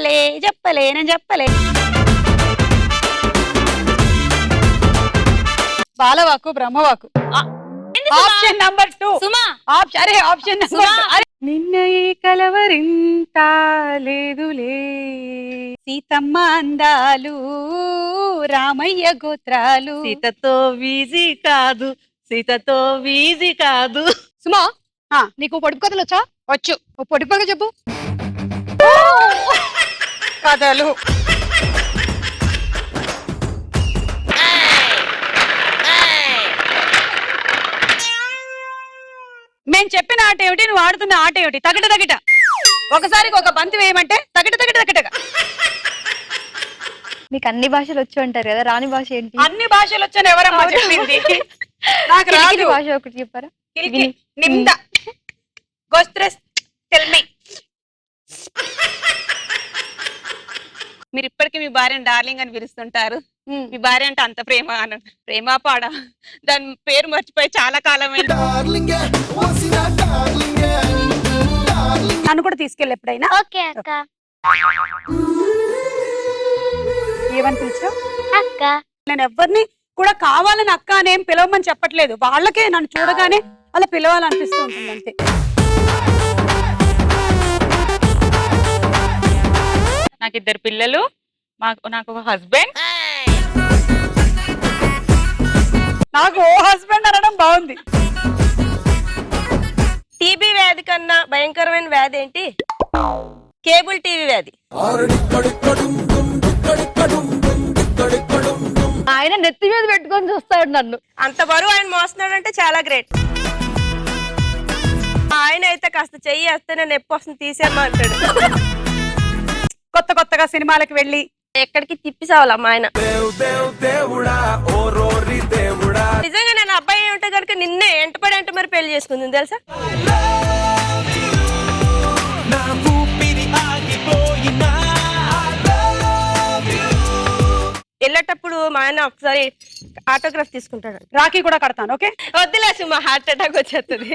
చెప్పలే చెప్పలే నేను చెప్పలే. బాలవాకు బ్రహ్మవాకు. ఆప్షన్ నంబర్ 2 సుమా. అరే ఆప్షన్ నంబర్ 2 అరే నిన్న ఈ కలవరింత లేదులే సీతమ్మ అందాలు రామయ్య గోత్రాలు. సీతతో వీజీ కాదు, సీతతో వీజీ కాదు. సుమా నీకు పొడుపు కథలు వచ్చా? వచ్చు. ఓ పొడుపు కథ చెప్పు. కథలు నేను చెప్పిన ఆట ఏమిటి, నువ్వు ఆడుతున్న ఆట ఏమిటి? తగట తగట. ఒకసారికి ఒక బంతి వేయమంటే తగట తగట తగటగా. మీకు అన్ని భాషలు వచ్చు అంటారు కదా, రాని భాష ఏంటి? అన్ని భాషలు వచ్చాను ఎవరమ్మా చెప్పింది? నాకు రాదు. భాష ఒకటి చెప్పారా? కిలికి నిమ్ద గోస్త్రెస్ టెల్ మీ. మీరు ఇప్పటికీ మీ భార్యను డార్లింగ్ అని పిలుస్తుంటారు. మీ భార్య అంటే అంత ప్రేమ అని. ప్రేమ పాడ దాని పేరు మర్చిపోయి చాలా కాలం అయింది. నన్ను కూడా తీసుకెళ్ళి ఎప్పుడైనా. ఓకే అక్క. ఏమని పిలిచావు? అక్క. నేను ఎవరిని కూడా కావాలని అక్క అనేం పిలవమని చెప్పట్లేదు. వాళ్ళకే నన్ను చూడగానే అలా పిలవాలనిపిస్తూ ఉంటుంది అంతే. నాకు 2 పిల్లలు, నాకు ఒక హస్బెండ్. నాకు ఓ హస్బెండ్ అనడం బాగుంది. టీబీ వ్యాధి కన్నా భయంకరమైన వ్యాధి ఏంటి? కేబుల్ టీవీ వ్యాధి. ఆయన నెత్తి మీద పెట్టుకొని చూస్తాడు నన్ను. అంత బరువు ఆయన మోస్తున్నాడంటే చాలా గ్రేట్. ఆయన అయితే కాస్త చెయ్యి వేస్తేనే నొప్పి వస్తుంది తీసేమ్మా అంటాడు. కొత్త కొత్తగా సినిమాలకు వెళ్ళి ఎక్కడికి తిప్పిసావాలమ్మా ఆయన. నిజంగా నేను అబ్బాయి ఉంటే కనుక నిన్నే ఎంటపడి అంటే మరి పెళ్లి చేసుకుంది తెలుసా. వెళ్ళేటప్పుడు మా ఆయన ఒకసారి ఆటోగ్రాఫ్ తీసుకుంటాడు. రాఖీ కూడా కడతాను. ఓకే వద్దులేసి మా హార్ట్ అటాక్ వచ్చేస్తుంది.